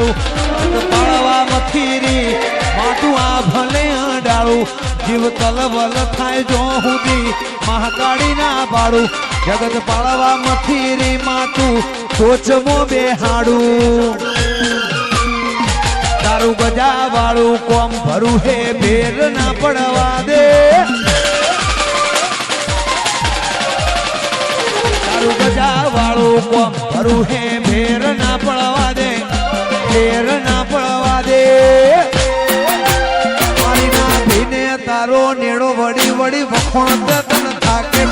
ડાળું પાળવા મથીરી માતું આ ભલે ડાળું જીવ તલવલ થાય જો સુધી મહાકાળી ના પાડું જગત પાળવા મથીરી માતું સોચમો બેહાડું તારું ગજા વાળું કોમ ભરું હે ભેર ના પડવા દે તારું ગજા વાળું કોમ ભરું હે ભેર ના પડવા દે ભેર ના પડવા દે મારી ના ભીને તારો નેડો વળી વળી વખોણ તન થાકે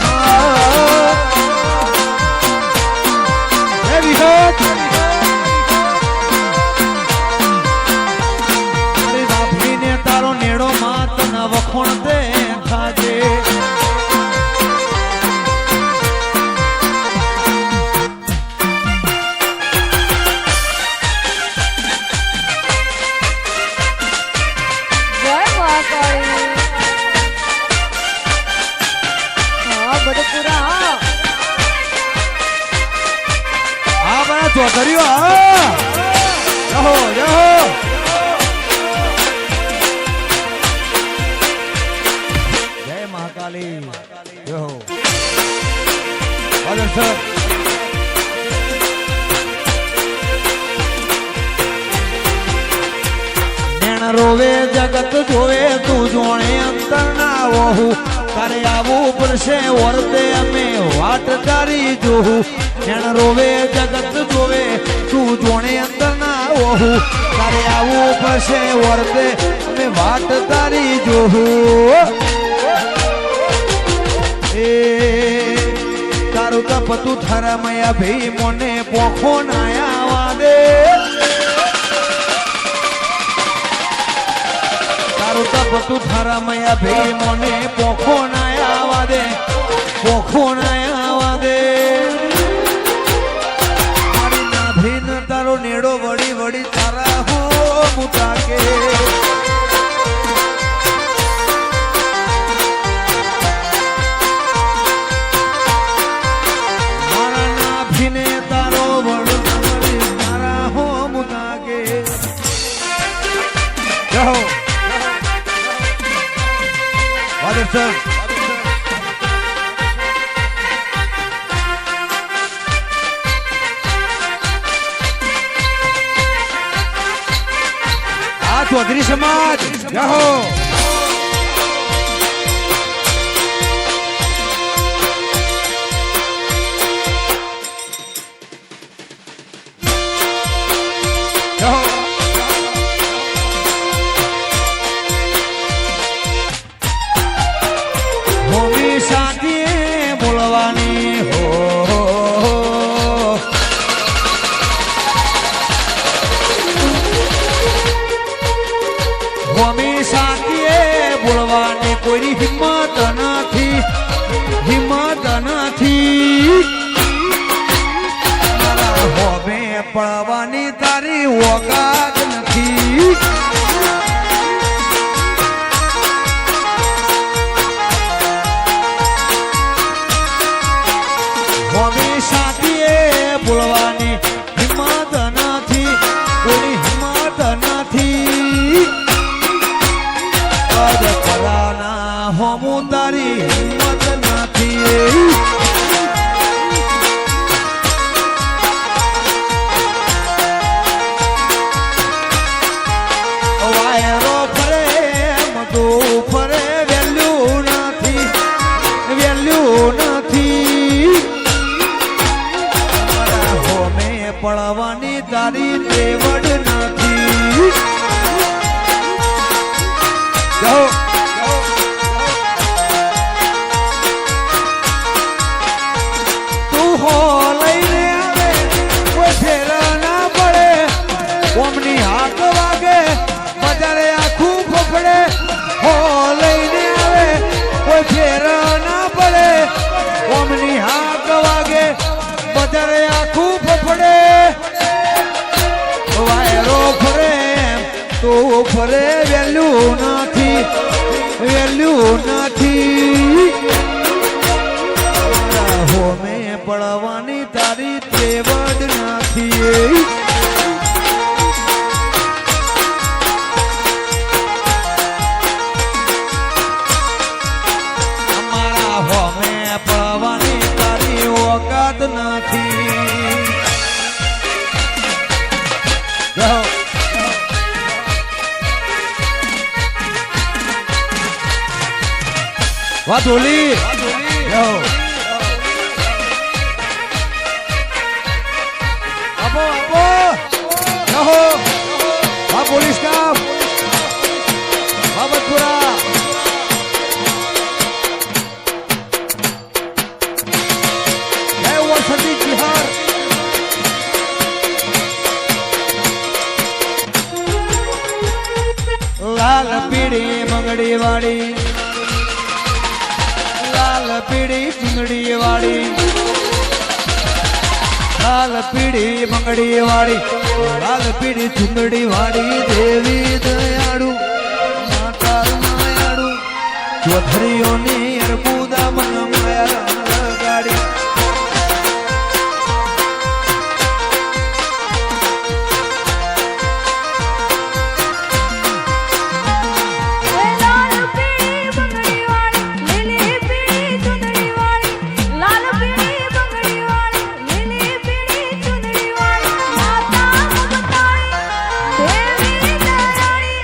હે વિહોત તારો નેડો માત ન વખોણ દે ખાજે જય મહાકાળી હા બધું પૂરા હા બરા ચોધરીઓ હા જહો જહો Yo. Father sir. નેણ રોવે જગત જોવે તું જોણે અંતર ના વહુ તારે આવું પડશે વર્તે અમે વાટ તારી જોહું નેણ રોવે જગત જોવે તું જોણે અંતર ના વહુ તારે આવું પડશે વર્તે અમે વાટ તારી જોહું તારું તપતું થરમયા ભઈ મને પોખો નાયા દે તારું તપતું થરમયા ભઈ મને પોખો નાયા દે પોખો નાયા દે મારી નાભીન તારો નેડો વળી વળી તારા હો મુતાકે Sir. આ ચૌધરી સમાજ જય હો કોઈની હિંમત નથી મારા હોમે પડવાની તારી ઓકાત નથી હોમે સાથીએ બોલવાની હિંમત નથી કોઈની હિંમત નથી હોમું તારી હિંમત નથી વાયરો ફરે મધું ફરે વેલ્યુ નથી મારા હોમે પડવાની તારી તેવડ નથી જાઓ ઓમની હાથ વાગે બજારે આખું ફફડે હો લઈને આવે કોઈ ફેર ના પડે ઓમની હાથ વાગે બજારે આખું ફફડે વાયરો ફરે તો ફરે વેલ્યુ નથી હોમે પડવાની તારી તેવડ નથી જાઓ. વાહ ધોલી જાઓ. આપો આપો જાઓ. વાહ પોલીસ કામ બાબતપુરા. જય વસંતી બિહાર. લાલ પીળી મંગડી વાળી, લાલ પીળી ચુંદડી વાળી, લાલ પીળી મંગડી વાળી, લાલ પીળી ચુંદડી વાળી દેવી દયાળુ માતા માયાળુ ચોધરીઓની અર્બુદા મન માયા ગાડી. એ લાલ પીળી બંગડી વાળી, લીલી પીળી ચુંદડી વાળી, લાલ પીળી બંગડી વાળી, લીલી પીળી ચુંદડી વાળી, માતા મમતાળી, દેવી દયાળી,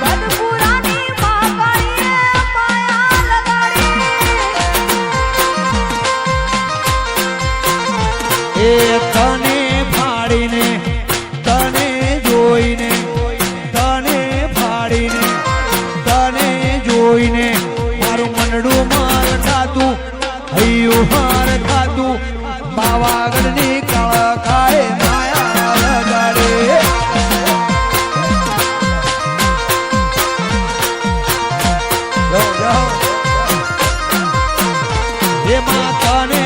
બદપુરાની મહાકાળીએ માયા લગાડી. એ તને ફાડીને તને જોઈને, તને ફાડીને તને જોઈને મારું મનડું માર ખાતું, હૈયું માર ખાતું, પાવાગઢની કાળા કાળે માયા લગાડે. જાઓ, જાઓ. એમાં તને